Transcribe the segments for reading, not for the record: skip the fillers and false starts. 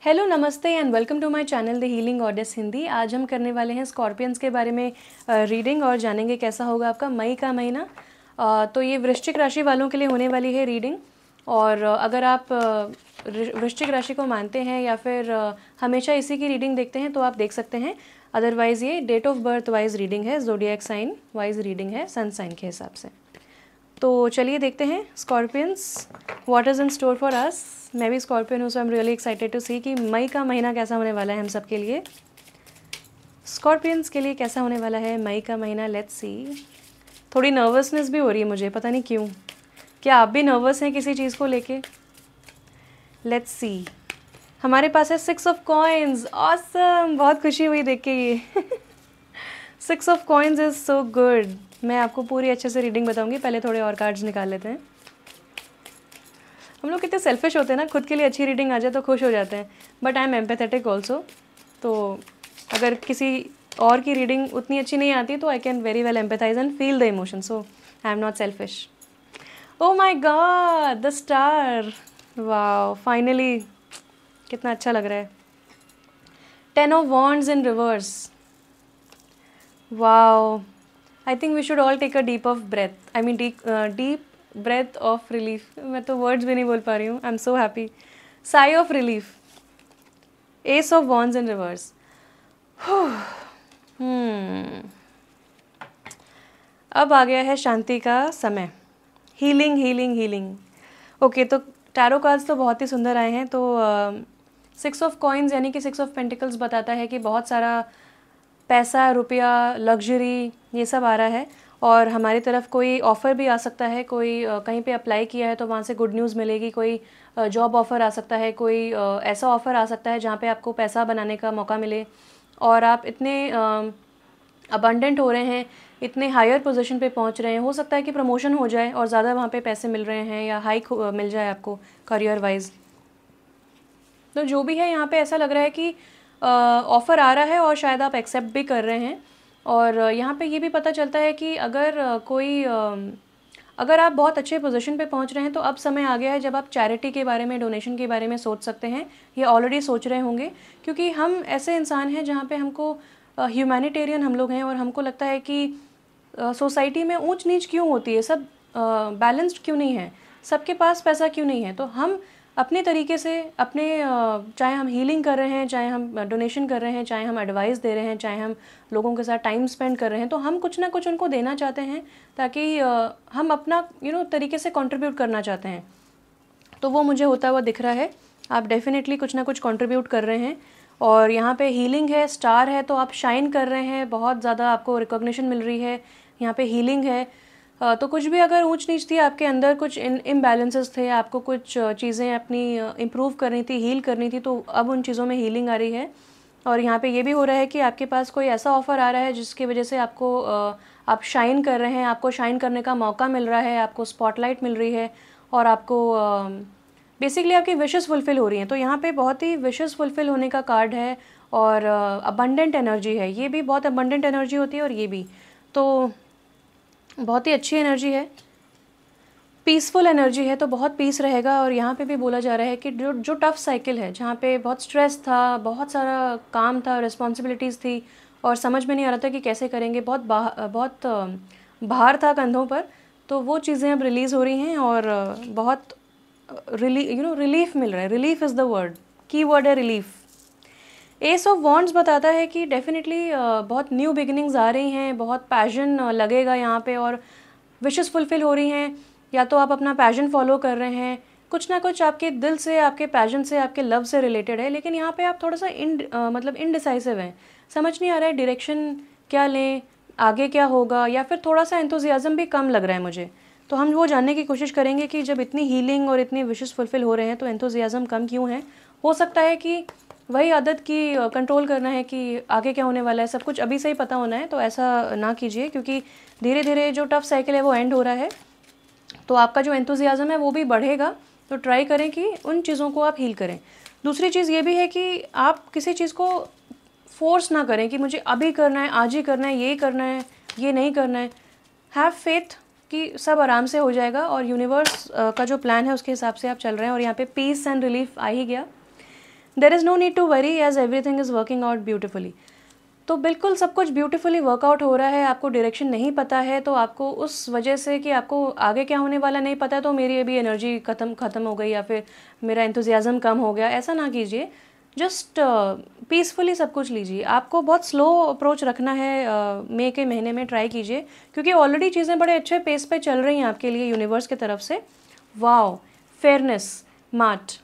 Hello नमस्ते and welcome to my channel the healing goddess Hindi. आज हम करने वाले हैं स्कॉर्पियंस के बारे में रीडिंग और जानेंगे कैसा होगा आपका मई का महीना। तो ये वृश्चिक राशि वालों के लिए होने वाली है रीडिंग। और अगर आप वृश्चिक राशि को मानते हैं या फिर हमेशा इसी की रीडिंग देखते हैं तो आप देख सकते हैं। अदरवाइज़ ये date of birth wise reading है, ज़ोडिएक साइन वाइज रीडिंग है, सन साइन के हिसाब से। तो चलिए देखते हैं scorpions what is in store for us. मैं भी स्कॉर्पियन हूँ, so I am really excited to see कि मई का महीना कैसा होने वाला है हम सब के लिए। स्कॉर्पियंस के लिए कैसा होने वाला है मई का महीना, लेट्स सी। थोड़ी नर्वसनेस भी हो रही है मुझे, पता नहीं क्यों। क्या आप भी नर्वस हैं किसी चीज़ को लेके? Let's see. हमारे पास है 6 ऑफ कॉइन्स। ऑसम, बहुत खुशी हुई देख के ये 6 of coins is so good. मैं आपको पूरी अच्छे से रीडिंग बताऊंगी, पहले थोड़े और कार्ड्स निकाल लेते हैं। हम लोग कितने सेल्फिश होते हैं ना, खुद के लिए अच्छी रीडिंग आ जाए तो खुश हो जाते हैं। But I am empathetic also, तो अगर किसी और की रीडिंग उतनी अच्छी नहीं आती तो I can very well empathize and feel the emotion, so I am not selfish. Oh my god, the star, wow, finally कितना अच्छा लग रहा है। 10 of wands in reverse, wow. I think we should all take a deep of breath, I mean deep breath of relief. मैं तो words भी नहीं बोल पा रही हूँ। I am so happy. Sigh of relief, ace of wands in reverse. अब आ गया है शांति का समय। Healing healing healing. ओके, तो टैरो कार्ड्स तो बहुत ही सुंदर आए हैं। तो 6 ऑफ कॉइन्स यानी कि 6 ऑफ पेंटिकल्स बताता है कि बहुत सारा पैसा, रुपया, लग्जरी, ये सब आ रहा है। और हमारी तरफ कोई ऑफ़र भी आ सकता है। कोई कहीं पे अप्लाई किया है तो वहाँ से गुड न्यूज़ मिलेगी। कोई जॉब ऑफ़र आ सकता है, कोई ऐसा ऑफ़र आ सकता है जहाँ पे आपको पैसा बनाने का मौका मिले और आप इतने अबंडेंट हो रहे हैं, इतने हायर पोजीशन पे पहुँच रहे हैं। हो सकता है कि प्रमोशन हो जाए और ज़्यादा वहाँ पे पैसे मिल रहे हैं या हाइक मिल जाए आपको करियर वाइज। तो जो भी है यहाँ पे ऐसा लग रहा है कि ऑफ़र आ रहा है और शायद आप एक्सेप्ट भी कर रहे हैं। और यहाँ पे ये भी पता चलता है कि अगर आप बहुत अच्छे पोजीशन पे पहुँच रहे हैं तो अब समय आ गया है जब आप चैरिटी के बारे में, डोनेशन के बारे में सोच सकते हैं। ये ऑलरेडी सोच रहे होंगे, क्योंकि हम ऐसे इंसान हैं जहाँ पे हमको ह्यूमैनिटेरियन हम लोग हैं और हमको लगता है कि सोसाइटी में ऊंच नीच क्यों होती है, सब बैलेंस्ड क्यों नहीं है, सबके पास पैसा क्यों नहीं है। तो हम अपने तरीके से चाहे हम हीलिंग कर रहे हैं, चाहे हम डोनेशन कर रहे हैं, चाहे हम एडवाइस दे रहे हैं, चाहे हम लोगों के साथ टाइम स्पेंड कर रहे हैं, तो हम कुछ ना कुछ उनको देना चाहते हैं ताकि हम अपना तरीके से कंट्रीब्यूट करना चाहते हैं। तो वो मुझे होता हुआ दिख रहा है। आप डेफिनेटली कुछ ना कुछ कंट्रीब्यूट कर रहे हैं। और यहाँ पे हीलिंग है, स्टार है, तो आप शाइन कर रहे हैं, बहुत ज़्यादा आपको रिकॉग्निशन मिल रही है। यहाँ पे हीलिंग है। तो कुछ भी अगर ऊंच नीच थी आपके अंदर, कुछ इम्बैलेंसेस थे, आपको कुछ चीज़ें अपनी इम्प्रूव करनी थी, हील करनी थी, तो अब उन चीज़ों में हीलिंग आ रही है। और यहाँ पे ये भी हो रहा है कि आपके पास कोई ऐसा ऑफ़र आ रहा है जिसकी वजह से आप शाइन कर रहे हैं, आपको शाइन करने का मौका मिल रहा है, आपको स्पॉटलाइट मिल रही है और आपको बेसिकली आपकी विशेस फुलफ़िल हो रही हैं। तो यहाँ पे बहुत ही विशेस फुलफ़िल होने का कार्ड है और अबंडेंट एनर्जी है। ये भी बहुत अबंडेंट एनर्जी होती है और ये भी तो बहुत ही अच्छी एनर्जी है, पीसफुल एनर्जी है। तो बहुत पीस रहेगा। और यहाँ पे भी बोला जा रहा है कि जो टफ़ साइकिल है, जहाँ पे बहुत स्ट्रेस था, बहुत सारा काम था, रिस्पॉन्सिबिलिटीज़ थी और समझ में नहीं आ रहा था कि कैसे करेंगे, बहुत भार था कंधों पर, तो वो चीज़ें अब रिलीज़ हो रही हैं और बहुत रिलीफ मिल रहा है। रिलीफ इज़ द वर्ड, की वर्ड है रिलीफ। एस ऑफ वॉन्ड्स बताता है कि डेफिनेटली बहुत न्यू बिगिनिंग्स आ रही हैं, बहुत पैशन लगेगा यहाँ पे और विशेस फुलफ़िल हो रही हैं। या तो आप अपना पैशन फॉलो कर रहे हैं, कुछ ना कुछ आपके दिल से, आपके पैशन से, आपके लव से रिलेटेड है, लेकिन यहाँ पे आप थोड़ा सा मतलब इनडिसाइसिव हैं। समझ नहीं आ रहा है डायरेक्शन क्या लें, आगे क्या होगा, या फिर थोड़ा सा एंथुजियाज़म भी कम लग रहा है मुझे। तो हम वो जानने की कोशिश करेंगे कि जब इतनी हीलिंग और इतनी विशेस फुलफ़िल हो रहे हैं तो एंथुजियाज़म कम क्यों है। हो सकता है कि वही आदत की कंट्रोल करना है कि आगे क्या होने वाला है, सब कुछ अभी से ही पता होना है, तो ऐसा ना कीजिए, क्योंकि धीरे धीरे जो टफ साइकिल है वो एंड हो रहा है। तो आपका जो एंथुजियाज़म है वो भी बढ़ेगा। तो ट्राई करें कि उन चीज़ों को आप हील करें। दूसरी चीज़ ये भी है कि आप किसी चीज़ को फोर्स ना करें कि मुझे अभी करना है, आज ही करना है, ये करना है, ये नहीं करना है। हैव फेथ कि सब आराम से हो जाएगा और यूनिवर्स का जो प्लान है उसके हिसाब से आप चल रहे हैं। और यहाँ पे पीस एंड रिलीफ आ ही गया। There is no need to worry as everything is working out beautifully. तो बिल्कुल सब कुछ ब्यूटीफुली वर्कआउट हो रहा है, आपको डायरेक्शन नहीं पता है तो आपको उस वजह से कि आपको आगे क्या होने वाला नहीं पता है तो मेरी अभी एनर्जी ख़त्म हो गई या फिर मेरा एंथुजियाज़म कम हो गया, ऐसा ना कीजिए। जस्ट पीसफुली सब कुछ लीजिए। आपको बहुत स्लो अप्रोच रखना है, मई के महीने में ट्राई कीजिए, क्योंकि ऑलरेडी चीज़ें बड़े अच्छे पेस पे चल रही हैं आपके लिए यूनिवर्स की तरफ से। Wow, fairness, mart,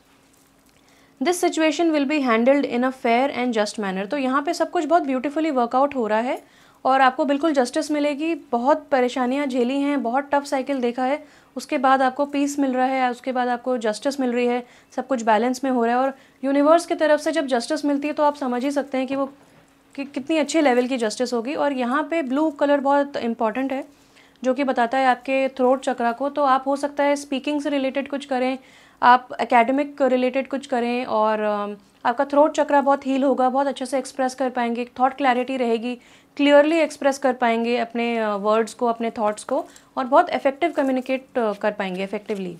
this situation will be handled in a fair and just manner. तो यहाँ पे सब कुछ बहुत ब्यूटीफुली वर्कआउट हो रहा है और आपको बिल्कुल जस्टिस मिलेगी। बहुत परेशानियाँ झेली हैं, बहुत टफ साइकिल देखा है, उसके बाद आपको पीस मिल रहा है, उसके बाद आपको जस्टिस मिल रही है, सब कुछ बैलेंस में हो रहा है। और यूनिवर्स की तरफ से जब जस्टिस मिलती है तो आप समझ ही सकते हैं कि वो कितनी अच्छे लेवल की जस्टिस होगी। और यहाँ पे ब्लू कलर बहुत इंपॉर्टेंट है, जो कि बताता है आपके थ्रोट चक्रा को। तो आप हो सकता है स्पीकिंग से रिलेटेड कुछ करें, आप एकेडमिक रिलेटेड कुछ करें और आपका थ्रोट चक्रा बहुत हील होगा, बहुत अच्छे से एक्सप्रेस कर पाएंगे, थॉट क्लैरिटी रहेगी, क्लियरली एक्सप्रेस कर पाएंगे अपने वर्ड्स को, अपने थॉट्स को, और बहुत इफेक्टिव कम्युनिकेट कर पाएंगे इफेक्टिवली।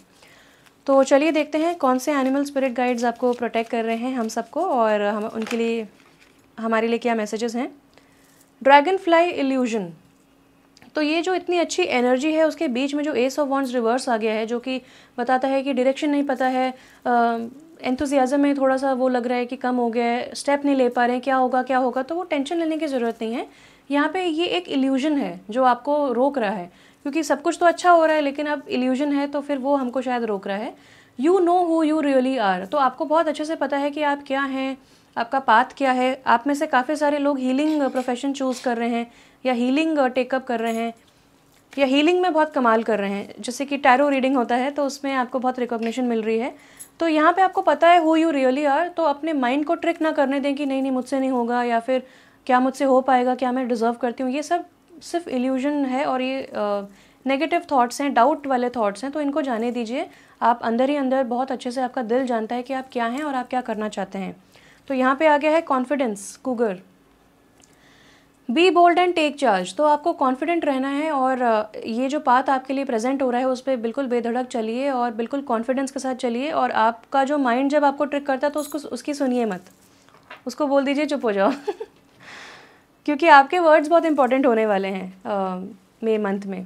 तो चलिए देखते हैं कौन से एनिमल स्पिरिट गाइड्स आपको प्रोटेक्ट कर रहे हैं हम सबको, और हम उनके लिए, हमारे लिए क्या मैसेजेस हैं। Dragon fly illusion. तो ये जो इतनी अच्छी एनर्जी है उसके बीच में जो एस ऑफ वॉन्ड्स रिवर्स आ गया है, जो कि बताता है कि डायरेक्शन नहीं पता है, एंथुसियाज़म में थोड़ा सा वो लग रहा है कि कम हो गया है, स्टेप नहीं ले पा रहे हैं, क्या होगा क्या होगा। तो वो टेंशन लेने की ज़रूरत नहीं है। यहाँ पे ये एक इल्यूजन है जो आपको रोक रहा है, क्योंकि सब कुछ तो अच्छा हो रहा है लेकिन अब इल्यूजन है तो फिर वो हमको शायद रोक रहा है। You know who you really are. तो आपको बहुत अच्छे से पता है कि आप क्या हैं, आपका पाथ क्या है। आप में से काफ़ी सारे लोग हीलिंग प्रोफेशन चूज़ कर रहे हैं या हीलिंग टेकअप कर रहे हैं या हीलिंग में बहुत कमाल कर रहे हैं, जैसे कि टैरो रीडिंग होता है तो उसमें आपको बहुत रिकॉग्निशन मिल रही है। तो यहाँ पे आपको पता है हु यू रियली आर। तो अपने माइंड को ट्रिक ना करने दें कि नहीं नहीं मुझसे नहीं होगा, या फिर क्या मुझसे हो पाएगा, क्या मैं डिज़र्व करती हूँ। ये सब सिर्फ इल्यूजन है और ये नेगेटिव थॉट्स हैं, डाउट वाले थॉट्स हैं, तो इनको जाने दीजिए। आप अंदर ही अंदर बहुत अच्छे से, आपका दिल जानता है कि आप क्या हैं और आप क्या करना चाहते हैं। तो यहाँ पे आ गया है confidence, cougar. Be bold and take charge. तो आपको कॉन्फिडेंट रहना है और ये जो पाथ आपके लिए प्रेजेंट हो रहा है उस पर बिल्कुल बेधड़क चलिए और बिल्कुल कॉन्फिडेंस के साथ चलिए। और आपका जो माइंड जब आपको ट्रिक करता है तो उसकी सुनिए मत, उसको बोल दीजिए चुप हो जाओ क्योंकि आपके वर्ड्स बहुत इंपॉर्टेंट होने वाले हैं मई मंथ में।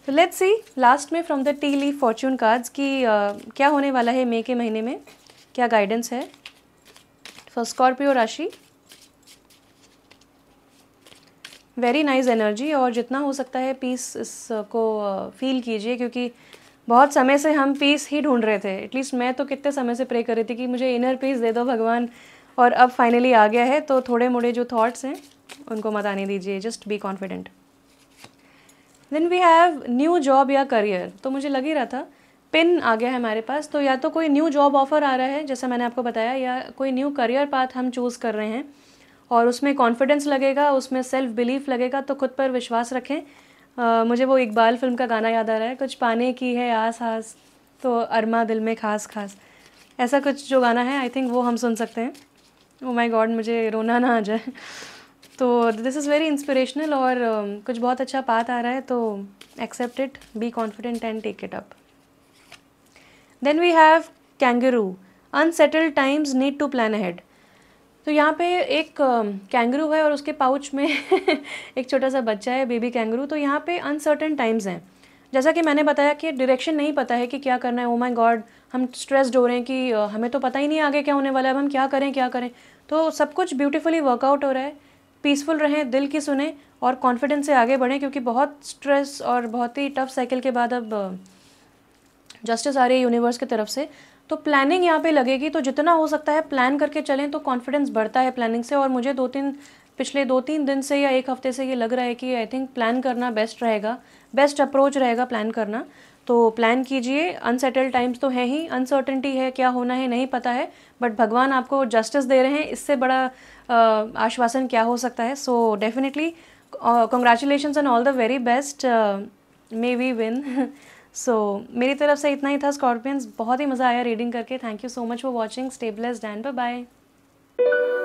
तो लेट्स सी लास्ट में from the T leaf Fortune cards की क्या होने वाला है मई के महीने में, क्या गाइडेंस है फॉर स्कॉर्पियो राशि। वेरी नाइस एनर्जी, और जितना हो सकता है पीस इसको फील कीजिए, क्योंकि बहुत समय से हम पीस ही ढूंढ रहे थे। एटलीस्ट मैं तो कितने समय से प्रे कर रही थी कि मुझे इनर पीस दे दो भगवान, और अब फाइनली आ गया है। तो थोड़े मोड़े जो थॉट्स हैं उनको मत आने दीजिए, just be confident. Then we have new job या करियर। तो मुझे लग ही रहा था, पिन आ गया है हमारे पास। तो या तो कोई न्यू जॉब ऑफर आ रहा है जैसा मैंने आपको बताया, या कोई न्यू करियर पाथ हम चूज़ कर रहे हैं और उसमें कॉन्फिडेंस लगेगा, उसमें सेल्फ बिलीफ लगेगा। तो खुद पर विश्वास रखें। मुझे वो इकबाल फिल्म का गाना याद आ रहा है, कुछ पाने की है आस आस तो अरमा दिल में खास खास, ऐसा कुछ जो गाना है, आई थिंक वो हम सुन सकते हैं। ओ माय गॉड, मुझे रोना ना आ जाए। तो दिस इज़ वेरी इंस्पिरेशनल और कुछ बहुत अच्छा पाथ आ रहा है, तो accept it, be confident and take it up. Then we have kangaroo. Unsettled times need to plan ahead. तो यहाँ पे एक कैंगरू है और उसके पाउच में एक छोटा सा बच्चा है, बेबी कैंगरू। तो यहाँ पे अनसर्टेन टाइम्स हैं, जैसा कि मैंने बताया कि डायरेक्शन नहीं पता है कि क्या करना है। ओ माय गॉड, हम स्ट्रेस्ड हो रहे हैं कि हमें तो पता ही नहीं आगे क्या होने वाला है, अब हम क्या करें क्या करें। तो सब कुछ ब्यूटीफुली वर्कआउट हो रहा है। पीसफुल रहें, दिल की सुने और कॉन्फिडेंस से आगे बढ़ें, क्योंकि बहुत स्ट्रेस और बहुत ही टफ साइकिल के बाद अब जस्टिस आ रही है यूनिवर्स की तरफ से। तो प्लानिंग यहाँ पे लगेगी, तो जितना हो सकता है प्लान करके चलें तो कॉन्फिडेंस बढ़ता है प्लानिंग से। और मुझे पिछले 2-3 दिन से या एक हफ्ते से ये लग रहा है कि आई थिंक प्लान करना बेस्ट रहेगा, बेस्ट अप्रोच रहेगा प्लान करना। तो प्लान कीजिए। अनसेटल्ड टाइम्स तो है ही, अनसर्टेनिटी है, क्या होना है नहीं पता है, बट भगवान आपको जस्टिस दे रहे हैं, इससे बड़ा आश्वासन क्या हो सकता है। So definitely congratulations and all the very best, may we win. So मेरी तरफ से इतना ही था स्कॉर्पियंस। बहुत ही मज़ा आया रीडिंग करके। Thank you so much for watching. Stay blessed and bye bye.